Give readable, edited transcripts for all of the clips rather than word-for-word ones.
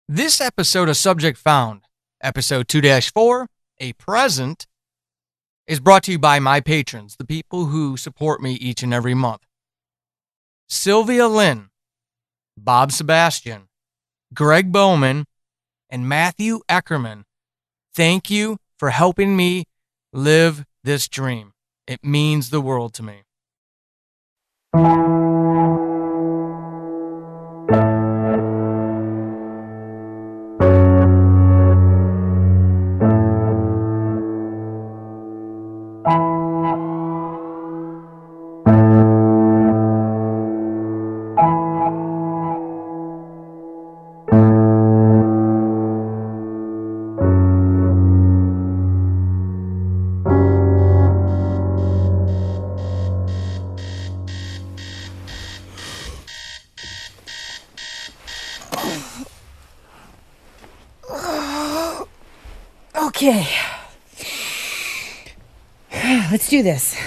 This episode of Subject Found, episode 2-4, A Present, is brought to you by my patrons, the people who support me each and every month. Sylvia Lynn, Bob Sebastian, Greg Bowman, and Matthew Eckerman. Thank you for helping me live this dream. It means the world to me. Okay. Let's do this.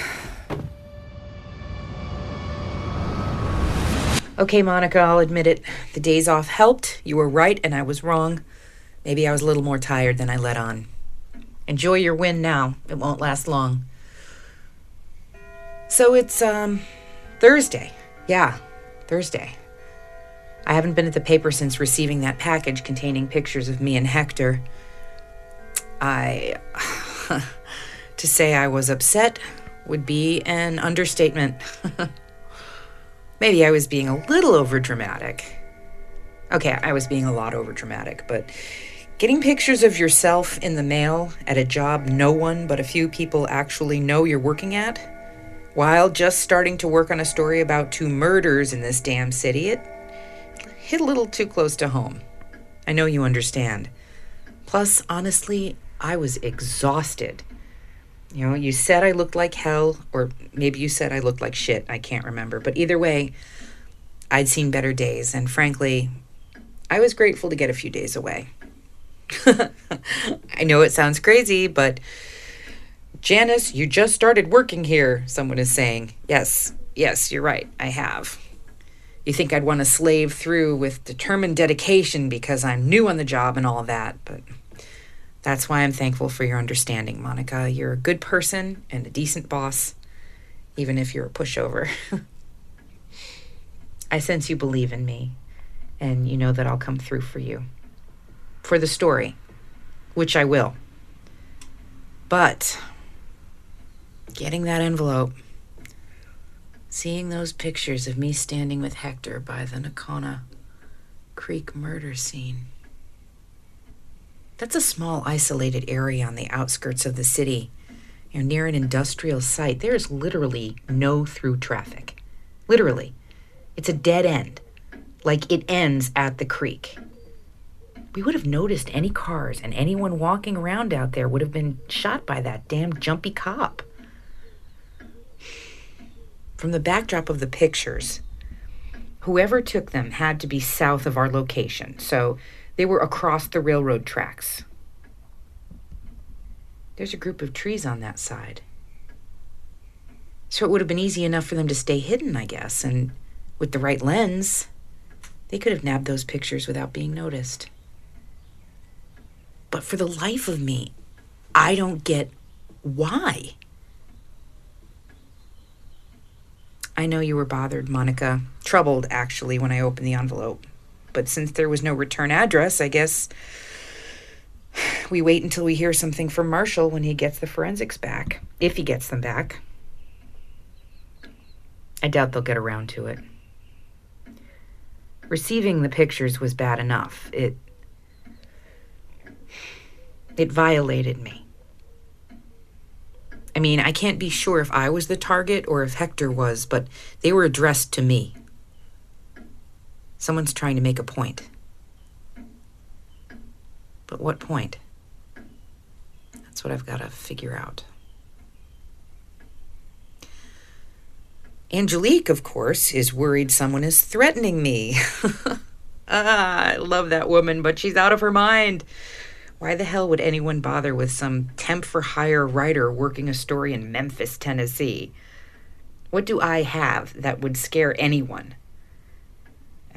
Okay, Monica, I'll admit it. The days off helped. You were right and I was wrong. Maybe I was a little more tired than I let on. Enjoy your win now. It won't last long. So it's, Thursday. Yeah, Thursday. I haven't been at the paper since receiving that package containing pictures of me and Hector. To say I was upset would be an understatement. Maybe I was being a little overdramatic. Okay, I was being a lot overdramatic, but getting pictures of yourself in the mail at a job no one but a few people actually know you're working at, while just starting to work on a story about 2 murders in this damn city, it hit a little too close to home. I know you understand. Plus, honestly, I was exhausted. You know, you said I looked like hell, or maybe you said I looked like shit. I can't remember. But either way, I'd seen better days. And frankly, I was grateful to get a few days away. I know it sounds crazy, but Janice, you just started working here, someone is saying. Yes, you're right. I have. You think I'd want to slave through with determined dedication because I'm new on the job and all of that, but that's why I'm thankful for your understanding, Monica. You're a good person and a decent boss, even if you're a pushover. I sense you believe in me, and you know that I'll come through for you. For the story, which I will. But getting that envelope, seeing those pictures of me standing with Hector by the Nakona Creek murder scene. That's a small, isolated area on the outskirts of the city, near an industrial site. There is literally no through traffic. Literally. It's a dead end. Like it ends at the creek. We would have noticed any cars, and anyone walking around out there would have been shot by that damn jumpy cop. From the backdrop of the pictures, whoever took them had to be south of our location, so they were across the railroad tracks. There's a group of trees on that side. So it would have been easy enough for them to stay hidden, I guess, and with the right lens, they could have nabbed those pictures without being noticed. But for the life of me, I don't get why. I know you were bothered, Monica. Troubled, actually, when I opened the envelope. But since there was no return address, I guess we wait until we hear something from Marshall when he gets the forensics back. If he gets them back. I doubt they'll get around to it. Receiving the pictures was bad enough. It violated me. I mean, I can't be sure if I was the target or if Hector was, but they were addressed to me. Someone's trying to make a point. But what point? That's what I've got to figure out. Angelique, of course, is worried someone is threatening me. I love that woman, but she's out of her mind. Why the hell would anyone bother with some temp-for-hire writer working a story in Memphis, Tennessee? What do I have that would scare anyone?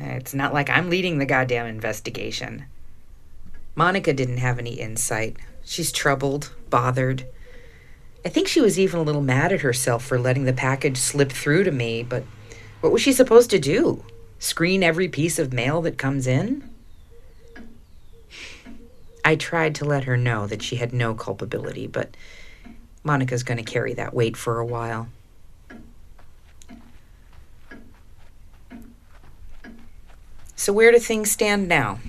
It's not like I'm leading the goddamn investigation. Monica didn't have any insight. She's troubled, bothered. I think she was even a little mad at herself for letting the package slip through to me, but what was she supposed to do? Screen every piece of mail that comes in? I tried to let her know that she had no culpability, but Monica's going to carry that weight for a while. So where do things stand now?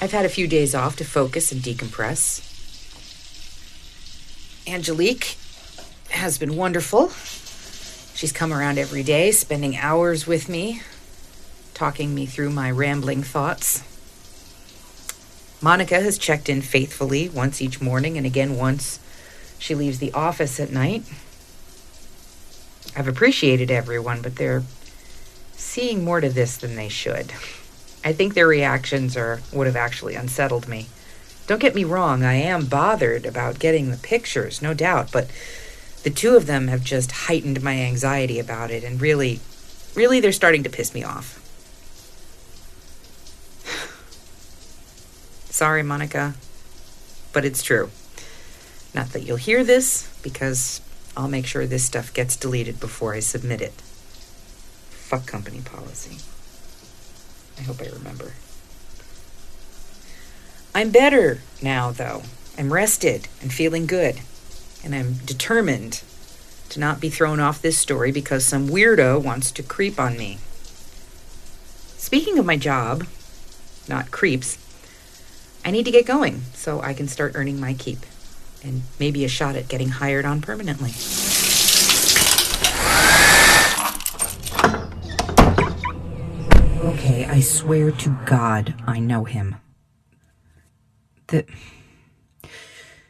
I've had a few days off to focus and decompress. Angelique has been wonderful. She's come around every day, spending hours with me, talking me through my rambling thoughts. Monica has checked in faithfully once each morning and again once she leaves the office at night. I've appreciated everyone, but they're seeing more to this than they should. I think their reactions would have actually unsettled me. Don't get me wrong, I am bothered about getting the pictures, no doubt, but the two of them have just heightened my anxiety about it, and really they're starting to piss me off. Sorry, Monica, but it's true. Not that you'll hear this, because I'll make sure this stuff gets deleted before I submit it. Fuck company policy. I hope I remember. I'm better now, though. I'm rested and feeling good. And I'm determined to not be thrown off this story because some weirdo wants to creep on me. Speaking of my job, not creeps, I need to get going so I can start earning my keep. And maybe a shot at getting hired on permanently. Okay, I swear to God I know him.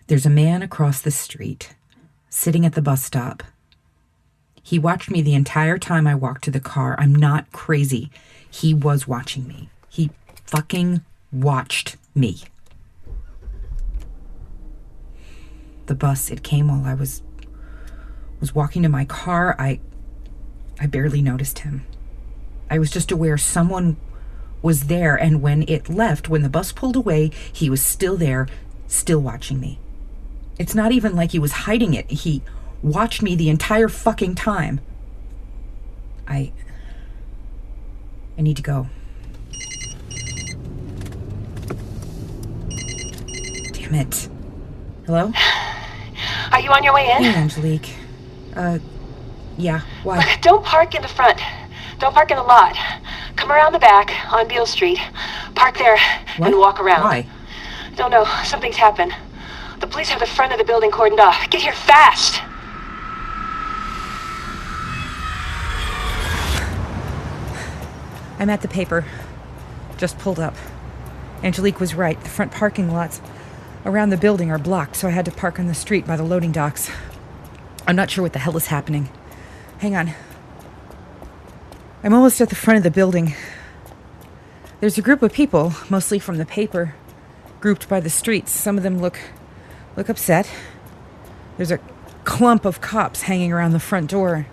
There's a man across the street, sitting at the bus stop. He watched me the entire time I walked to the car. I'm not crazy. He was watching me. He fucking watched me. The bus, it came while I was walking to my car. I barely noticed him. I was just aware someone was there, and when it left, when the bus pulled away, he was still there, still watching me. It's not even like he was hiding it. He watched me the entire fucking time. I need to go. Damn it. Hello? Are you on your way in? Hey, Angelique. Yeah, why? Don't park in the front. Don't park in the lot. Come around the back on Beale Street. Park there and walk around. Why? Don't know. Something's happened. The police have the front of the building cordoned off. Get here fast! I'm at the paper. Just pulled up. Angelique was right. The front parking lots around the building are blocked, so I had to park on the street by the loading docks. I'm not sure what the hell is happening. Hang on. I'm almost at the front of the building. There's a group of people, mostly from the paper, grouped by the streets. Some of them look upset. There's a clump of cops hanging around the front door.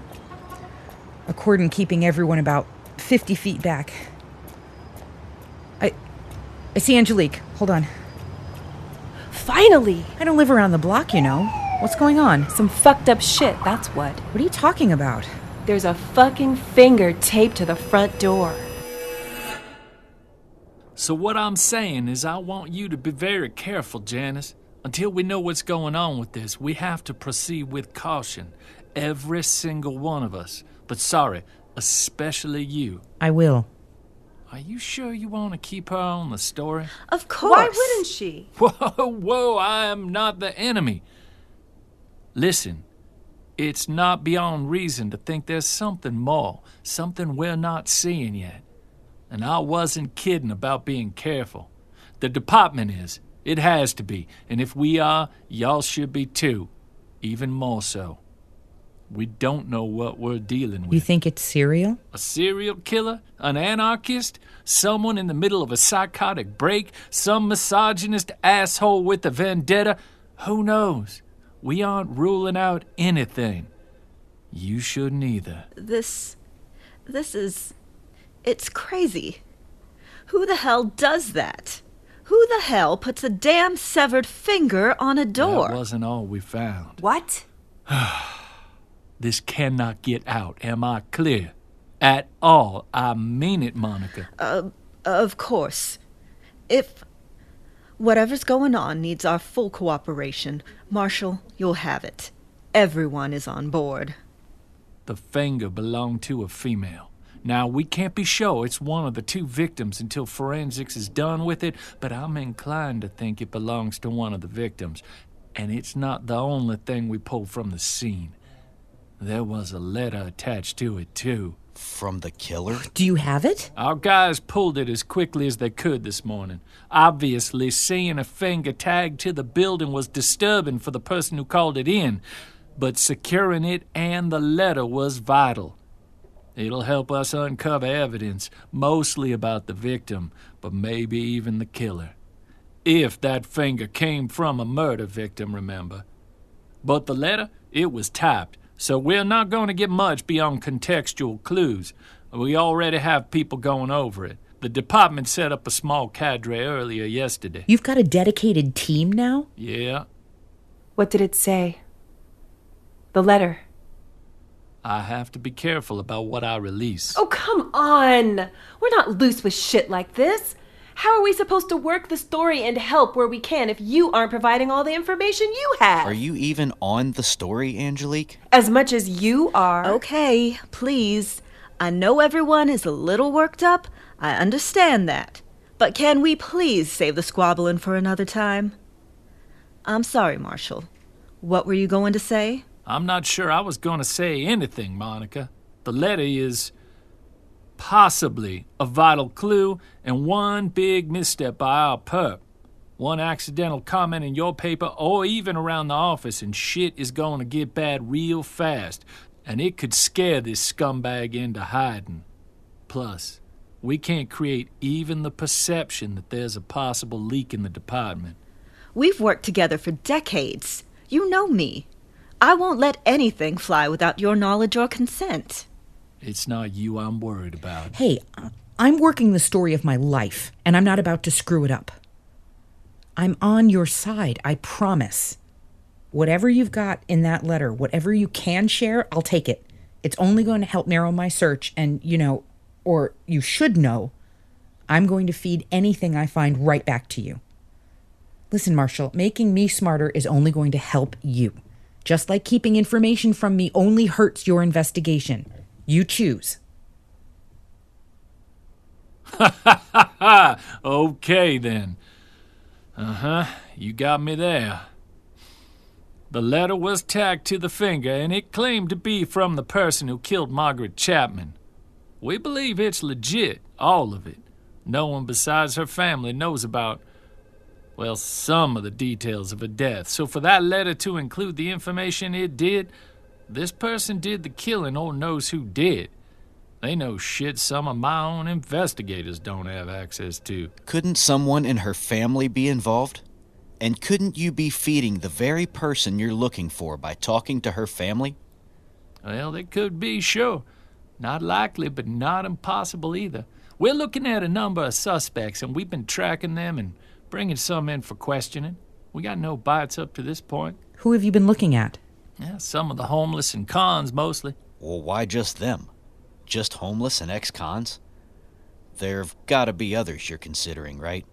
A cordon keeping everyone about 50 feet back. I see Angelique. Hold on. Finally! I don't live around the block, you know. What's going on? Some fucked up shit, that's what. What are you talking about? There's a fucking finger taped to the front door. So what I'm saying is I want you to be very careful, Janice. Until we know what's going on with this, we have to proceed with caution. Every single one of us. But sorry, especially you. I will. Are you sure you want to keep her on the story? Of course. Why wouldn't she? Whoa, I am not the enemy. Listen, it's not beyond reason to think there's something more, something we're not seeing yet. And I wasn't kidding about being careful. The department is. It has to be. And if we are, y'all should be too. Even more so. We don't know what we're dealing with. You think it's serial? A serial killer? An anarchist? Someone in the middle of a psychotic break? Some misogynist asshole with a vendetta? Who knows? We aren't ruling out anything. You shouldn't either. This is... It's crazy. Who the hell does that? Who the hell puts a damn severed finger on a door? That wasn't all we found. What? This cannot get out. Am I clear? At all. I mean it, Monica. Of course. If whatever's going on needs our full cooperation, Marshal, you'll have it. Everyone is on board. The finger belonged to a female. Now, we can't be sure it's one of the two victims until forensics is done with it, but I'm inclined to think it belongs to one of the victims. And it's not the only thing we pulled from the scene. There was a letter attached to it, too. From the killer? Do you have it? Our guys pulled it as quickly as they could this morning. Obviously, seeing a finger tagged to the building was disturbing for the person who called it in, but securing it and the letter was vital. It'll help us uncover evidence, mostly about the victim, but maybe even the killer. If that finger came from a murder victim, remember. But the letter, it was typed, so we're not going to get much beyond contextual clues. We already have people going over it. The department set up a small cadre earlier yesterday. You've got a dedicated team now? Yeah, What did it say? The letter. I have to be careful about what I release. Oh, come on! We're not loose with shit like this. How are we supposed to work the story and help where we can if you aren't providing all the information you have? Are you even on the story, Angelique? As much as you are. Okay, please. I know everyone is a little worked up. I understand that. But can we please save the squabbling for another time? I'm sorry, Marshal. What were you going to say? I'm not sure I was going to say anything, Monica. The letter is possibly a vital clue and one big misstep by our perp. One accidental comment in your paper or even around the office and shit is going to get bad real fast, and it could scare this scumbag into hiding. Plus, we can't create even the perception that there's a possible leak in the department. We've worked together for decades. You know me. I won't let anything fly without your knowledge or consent. It's not you I'm worried about. Hey, I'm working the story of my life, and I'm not about to screw it up. I'm on your side, I promise. Whatever you've got in that letter, whatever you can share, I'll take it. It's only going to help narrow my search, and, or you should know, I'm going to feed anything I find right back to you. Listen, Marshall, making me smarter is only going to help you. Just like keeping information from me only hurts your investigation. You choose. Okay, then. You got me there. The letter was tagged to the finger, and it claimed to be from the person who killed Margaret Chapman. We believe it's legit, all of it. No one besides her family knows about, well, some of the details of her death. So for that letter to include the information it did, this person did the killing or knows who did. They know shit some of my own investigators don't have access to. Couldn't someone in her family be involved? And couldn't you be feeding the very person you're looking for by talking to her family? Well, they could be, sure. Not likely, but not impossible either. We're looking at a number of suspects, and we've been tracking them and bringing some in for questioning. We got no bites up to this point. Who have you been looking at? Yeah, some of the homeless and cons, mostly. Well, why just them? Just homeless and ex-cons? There've gotta be others you're considering, right?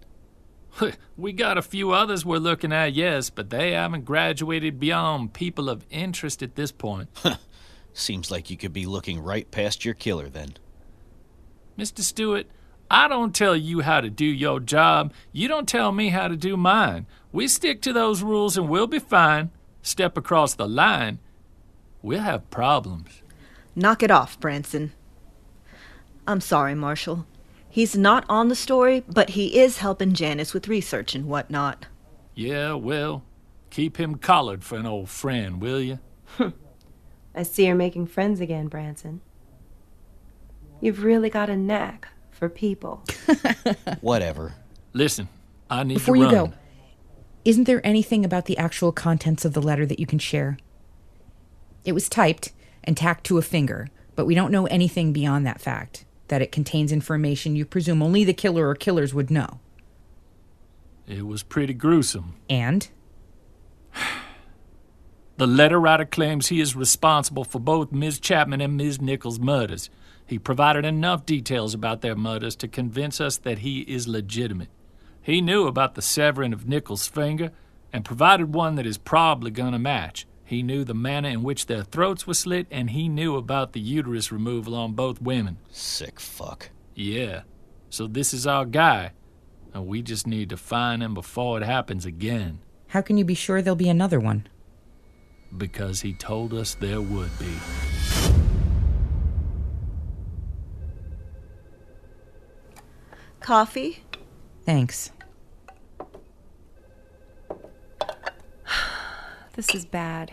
We got a few others we're looking at, yes, but they haven't graduated beyond people of interest at this point. Seems like you could be looking right past your killer, then. Mr. Stewart, I don't tell you how to do your job. You don't tell me how to do mine. We stick to those rules and we'll be fine. Step across the line, we'll have problems. Knock it off, Branson. I'm sorry, Marshal. He's not on the story, but he is helping Janice with research and whatnot. Yeah, well, keep him collared for an old friend, will you? I see you're making friends again, Branson. You've really got a knack for people. Whatever. Listen, I need Before to you run. go, isn't there anything about the actual contents of the letter that you can share? It was typed and tacked to a finger, but we don't know anything beyond that fact, that it contains information you presume only the killer or killers would know. It was pretty gruesome. And? The letter writer claims he is responsible for both Ms. Chapman and Ms. Nichols' murders. He provided enough details about their murders to convince us that he is legitimate. He knew about the severing of Nichols' finger and provided one that is probably gonna match. He knew the manner in which their throats were slit, and he knew about the uterus removal on both women. Sick fuck. Yeah, so this is our guy, and we just need to find him before it happens again. How can you be sure there'll be another one? Because he told us there would be. Coffee? Thanks. This is bad.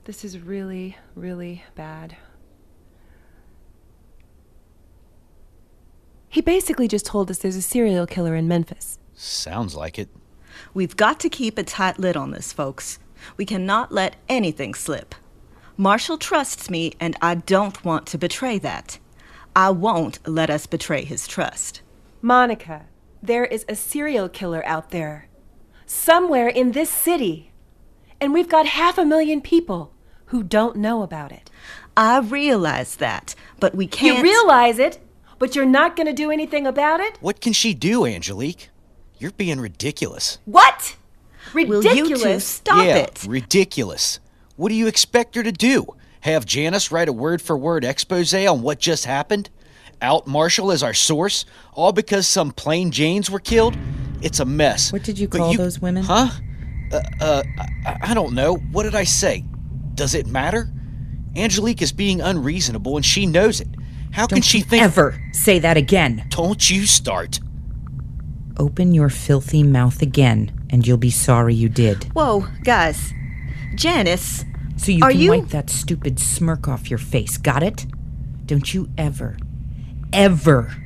This is really, really bad. He basically just told us there's a serial killer in Memphis. Sounds like it. We've got to keep a tight lid on this, folks. We cannot let anything slip. Marshall trusts me, and I don't want to betray that. I won't let us betray his trust. Monica, there is a serial killer out there. Somewhere in this city. And we've got 500,000 people who don't know about it. I realize that, but we can't... You realize it, but you're not going to do anything about it? What can she do, Angelique? You're being ridiculous. What? Ridiculous? Will you two stop yeah, it? Ridiculous. What do you expect her to do? Have Janice write a word-for-word expose on what just happened? Out Marshall as our source? All because some plain Janes were killed? It's a mess. What did you But call those women? Huh? I don't know. What did I say? Does it matter? Angelique is being unreasonable and she knows it. How can she think... Ever say that again. Don't you start. Open your filthy mouth again, and you'll be sorry you did. Whoa, guys. Janice, So you Are can you- wipe that stupid smirk off your face, got it? Don't you ever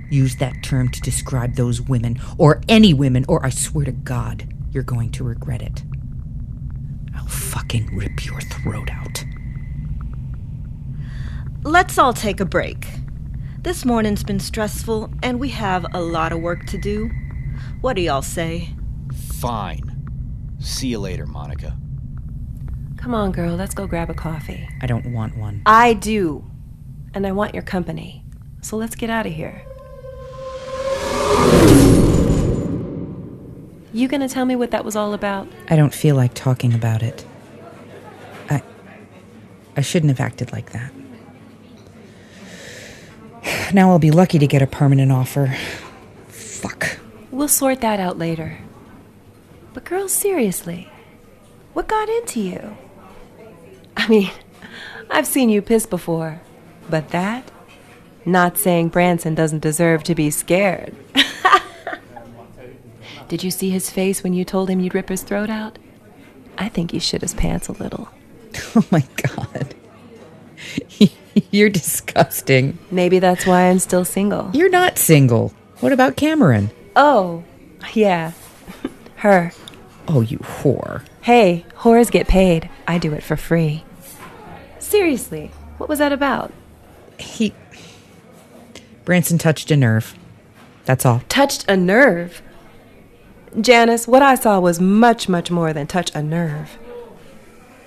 use that term to describe those women, or any women, or I swear to God, you're going to regret it. I'll fucking rip your throat out. let's all take a break. This morning's been stressful, and we have a lot of work to do. What do y'all say? Fine. See you later, Monica. Come on, girl, let's go grab a coffee. I don't want one. I do. And I want your company. So let's get out of here. You gonna tell me what that was all about? I don't feel like talking about it. I shouldn't have acted like that. Now I'll be lucky to get a permanent offer. Fuck. We'll sort that out later. But girl, seriously, what got into you? I mean, I've seen you piss before, but that? Not saying Branson doesn't deserve to be scared. Did you see his face when you told him you'd rip his throat out? I think he shit his pants a little. Oh my God. You're disgusting. Maybe that's why I'm still single. You're not single. What about Cameron? Oh, yeah. Her. Oh, you whore. Hey, whores get paid. I do it for free. Seriously, what was that about? Branson touched a nerve. That's all. Touched a nerve? Janice, what I saw was much, much more than touch a nerve.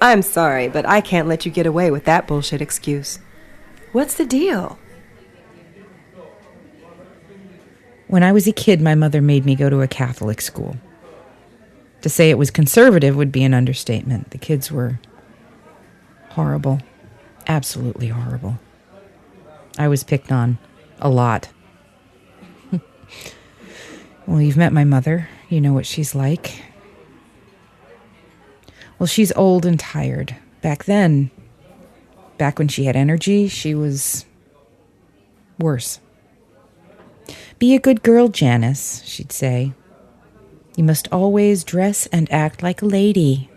I'm sorry, but I can't let you get away with that bullshit excuse. What's the deal? When I was a kid, my mother made me go to a Catholic school. To say it was conservative would be an understatement. The kids were horrible. Absolutely horrible. I was picked on a lot. Well, you've met my mother. You know what she's like. Well, she's old and tired. Back then, back when she had energy, she was worse. Be a good girl, Janice, she'd say. You must always dress and act like a lady.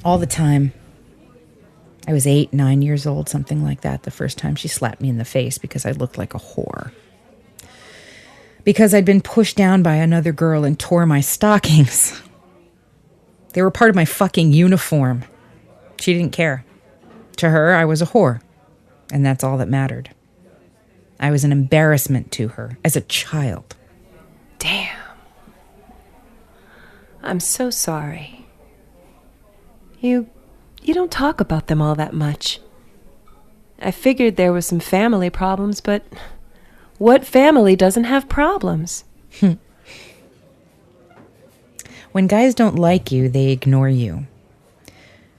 All the time. I was 8, 9 years old, something like that, the first time she slapped me in the face because I looked like a whore. Because I'd been pushed down by another girl and tore my stockings. They were part of my fucking uniform. She didn't care. To her, I was a whore. And that's all that mattered. I was an embarrassment to her as a child. Damn. I'm so sorry. You don't talk about them all that much. I figured there were some family problems, but what family doesn't have problems? When guys don't like you, they ignore you.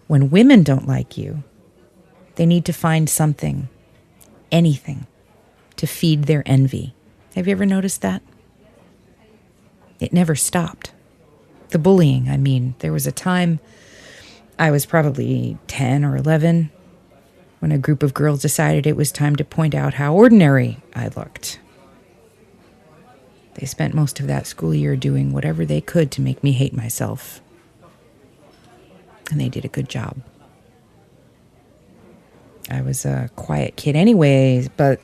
When women don't like you, they need to find something, anything, to feed their envy. Have you ever noticed that? It never stopped. The bullying, I mean. There was a time, I was probably 10 or 11, when a group of girls decided it was time to point out how ordinary I looked. They spent most of that school year doing whatever they could to make me hate myself. And they did a good job. I was a quiet kid anyways, but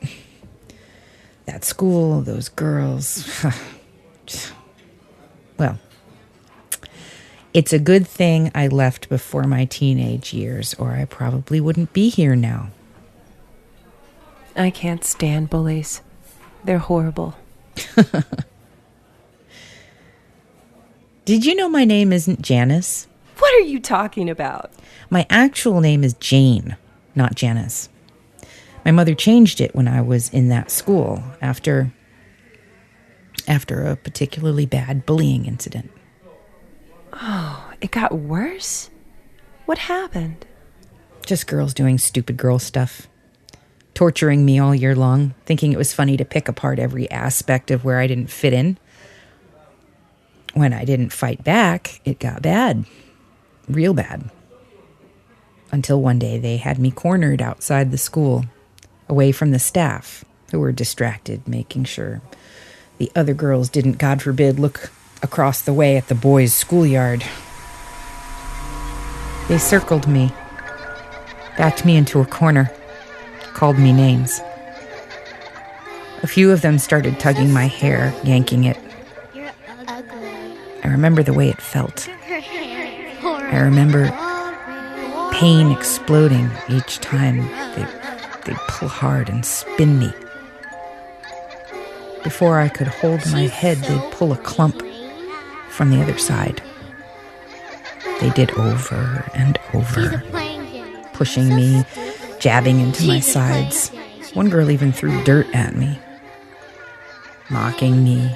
that school, those girls, well, it's a good thing I left before my teenage years, or I probably wouldn't be here now. I can't stand bullies. They're horrible. Did you know my name isn't Janice? What are you talking about? My actual name is Jane, not Janice. My mother changed it when I was in that school after a particularly bad bullying incident. Oh, it got worse? What happened? Just girls doing stupid girl stuff. Torturing me all year long, thinking it was funny to pick apart every aspect of where I didn't fit in. When I didn't fight back, it got bad. Real bad. Until one day they had me cornered outside the school, away from the staff, who were distracted, making sure the other girls didn't, God forbid, look across the way at the boys' schoolyard. They circled me, backed me into a corner, called me names. A few of them started tugging my hair, yanking it. I remember the way it felt. I remember pain exploding each time they'd pull hard and spin me. Before I could hold my head, they'd pull a clump from the other side. They did over and over, pushing me, jabbing into my sides. One girl even threw dirt at me, mocking me,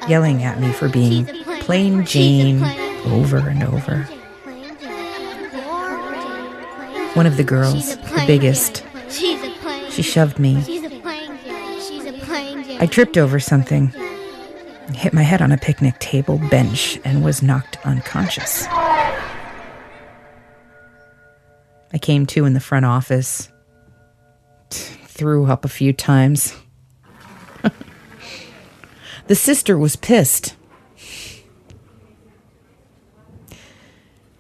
yelling at me for being plain Jane over and over. One of the girls, the biggest, she shoved me. I tripped over something, hit my head on a picnic table bench, and was knocked unconscious. I came to in the front office, threw up a few times. The sister was pissed.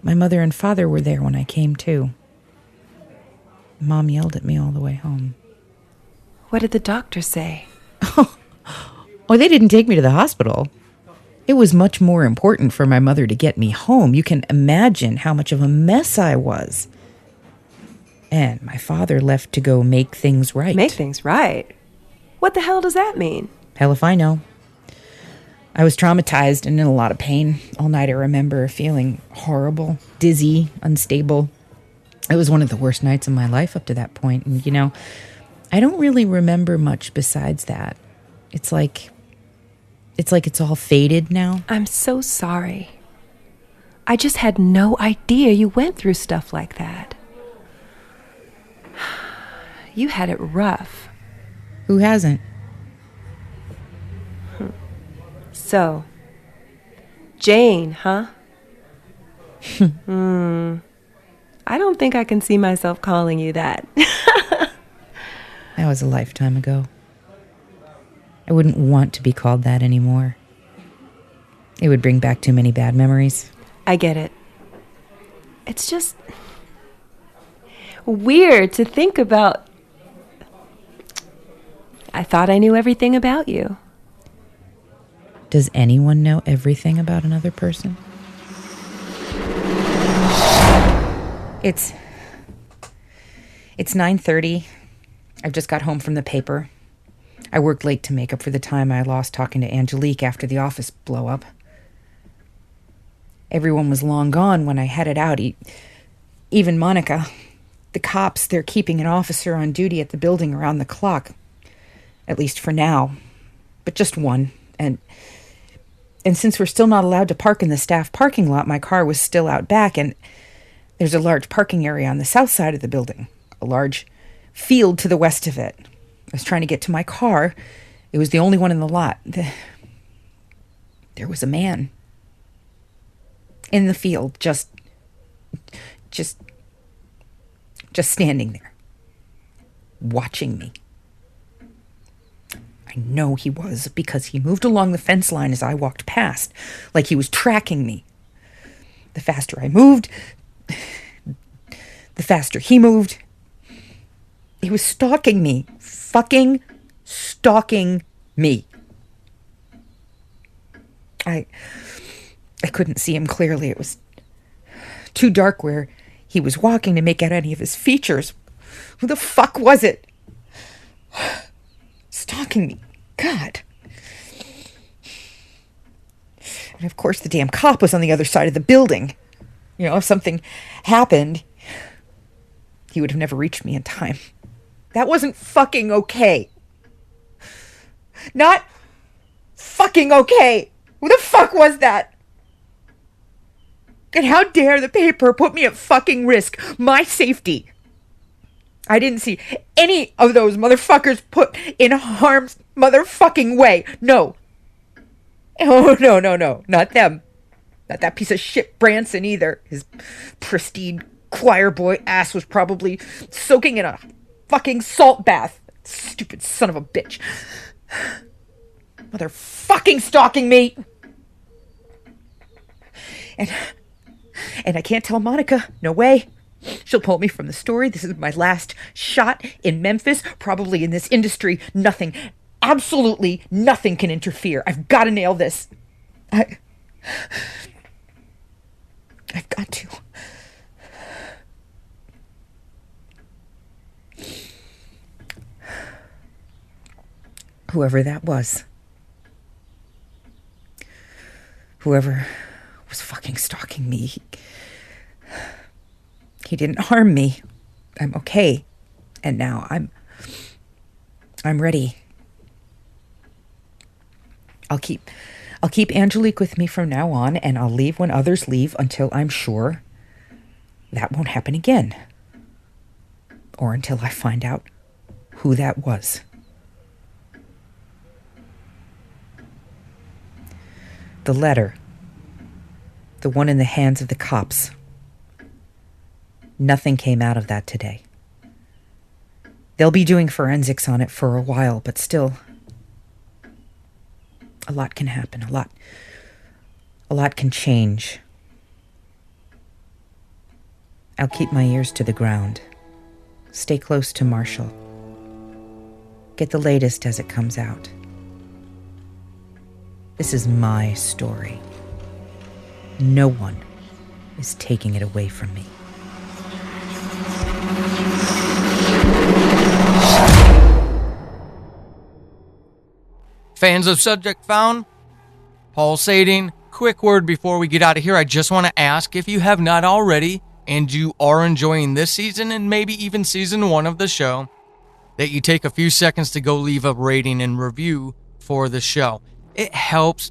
My mother and father were there when I came to. Mom yelled at me all the way home. What did the doctor say? Oh, they didn't take me to the hospital. It was much more important for my mother to get me home. You can imagine how much of a mess I was. And my father left to go make things right. Make things right? What the hell does that mean? Hell if I know. I was traumatized and in a lot of pain. All night I remember feeling horrible, dizzy, unstable. It was one of the worst nights of my life up to that point. And, I don't really remember much besides that. It's like it's all faded now. I'm so sorry. I just had no idea you went through stuff like that. You had it rough. Who hasn't? So, Jane, huh? I don't think I can see myself calling you that. That was a lifetime ago. I wouldn't want to be called that anymore. It would bring back too many bad memories. I get it. It's just weird to think about. I thought I knew everything about you. Does anyone know everything about another person? It's 9:30. I've just got home from the paper. I worked late to make up for the time I lost talking to Angelique after the office blow-up. Everyone was long gone when I headed out, even Monica. The cops, they're keeping an officer on duty at the building around the clock. At least for now. But just one. And since we're still not allowed to park in the staff parking lot, my car was still out back, and there's a large parking area on the south side of the building. A large field to the west of it. I was trying to get to my car. It was the only one in the lot. There was a man. In the field, just standing there. Watching me. I know he was because he moved along the fence line as I walked past, like he was tracking me. The faster I moved, the faster he moved. He was stalking me. Fucking stalking me. I couldn't see him clearly. It was too dark where he was walking to make out any of his features. Who the fuck was it? Stalking me. God. And of course the damn cop was on the other side of the building. You know, if something happened, he would have never reached me in time. That wasn't fucking okay. Not fucking okay. Who the fuck was that? And how dare the paper put me at fucking risk? My safety. I didn't see any of those motherfuckers put in harm's motherfucking way. No. Oh, no. Not them. Not that piece of shit Branson either. His pristine choir boy ass was probably soaking in a fucking salt bath. Stupid son of a bitch. Motherfucking stalking me. And I can't tell Monica. No way. She'll pull me from the story. This is my last shot in Memphis, probably in this industry. Nothing, absolutely nothing can interfere. I've got to nail this. I've got to. Whoever that was. Whoever was fucking stalking me. He didn't harm me. I'm okay. And now I'm ready. I'll keep Angelique with me from now on, and I'll leave when others leave until I'm sure that won't happen again. Or until I find out who that was. The letter. The one in the hands of the cops. Nothing came out of that today. They'll be doing forensics on it for a while, but still, a lot can happen. A lot can change. I'll keep my ears to the ground. Stay close to Marshall. Get the latest as it comes out. This is my story. No one is taking it away from me. Fans of Subject Found, pulsating. Quick word before we get out of here. I just want to ask, if you have not already, and you are enjoying this season and maybe even season 1 of the show, that you take a few seconds to go leave a rating and review for the show. It helps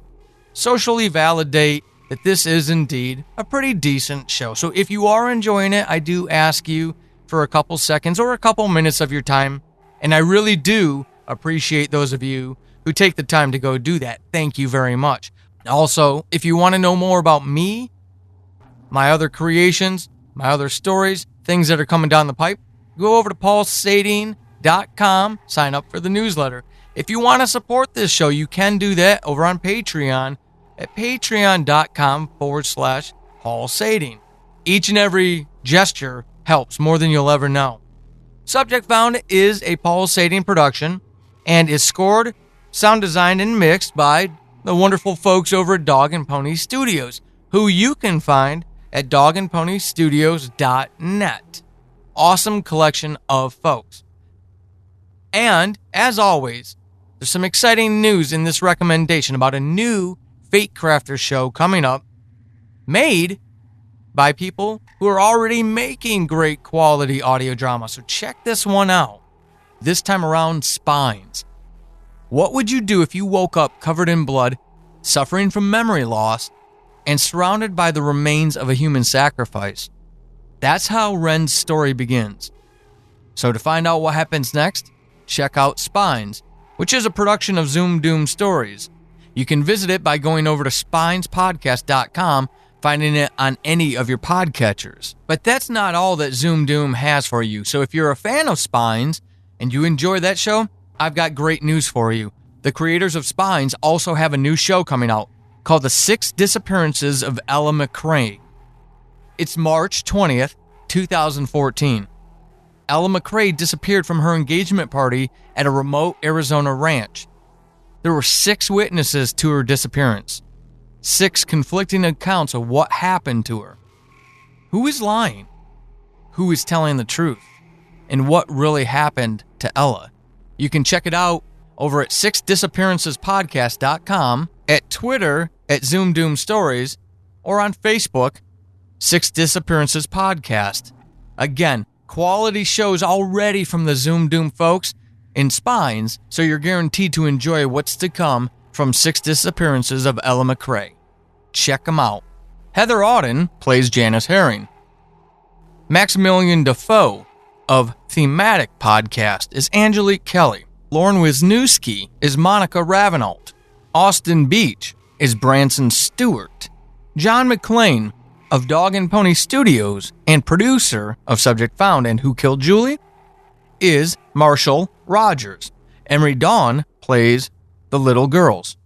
socially validate that this is indeed a pretty decent show. So if you are enjoying it, I do ask you for a couple seconds or a couple minutes of your time, and I really do appreciate those of you who take the time to go do that. Thank you very much. Also, if you want to know more about me, my other creations, my other stories, things that are coming down the pipe, go over to paulsadine.com, sign up for the newsletter. If you want to support this show, you can do that over on Patreon at patreon.com/paulsadine. Each and every gesture helps more than you'll ever know. Subject Found is a Paul Sadine production and is scored, sound designed, and mixed by the wonderful folks over at Dog and Pony Studios, who you can find at dogandponystudios.net. Awesome collection of folks. And, as always, there's some exciting news in this recommendation about a new Fate Crafter show coming up, made by people who are already making great quality audio drama. So check this one out. This time around, Spines. What would you do if you woke up covered in blood, suffering from memory loss, and surrounded by the remains of a human sacrifice? That's how Ren's story begins. So to find out what happens next, check out Spines, which is a production of Zoom Doom Stories. You can visit it by going over to spinespodcast.com, finding it on any of your podcatchers. But that's not all that Zoom Doom has for you. So if you're a fan of Spines and you enjoy that show, I've got great news for you. The creators of Spines also have a new show coming out called The 6 Disappearances of Ella McCrae. It's March 20th, 2014. Ella McCrae disappeared from her engagement party at a remote Arizona ranch. There were 6 witnesses to her disappearance. 6 conflicting accounts of what happened to her. Who is lying? Who is telling the truth? And what really happened to Ella? You can check it out over at 6disappearancespodcast.com, at Twitter at Zoom Doom Stories, or on Facebook, 6 Disappearances Podcast. Again, quality shows already from the Zoom Doom folks in Spines, so you're guaranteed to enjoy what's to come from 6 Disappearances of Ella McCrae. Check them out. Heather Auden plays Janice Herring. Maximilian Defoe of Thematic Podcast is Angelique Kelly. Lauren Wisniewski is Monica Ravenalt. Austin Beach is Branson Stewart. John McClane of Dog and Pony Studios and producer of Subject Found and Who Killed Julie is Marshall Rogers. Emery Dawn plays the little girls.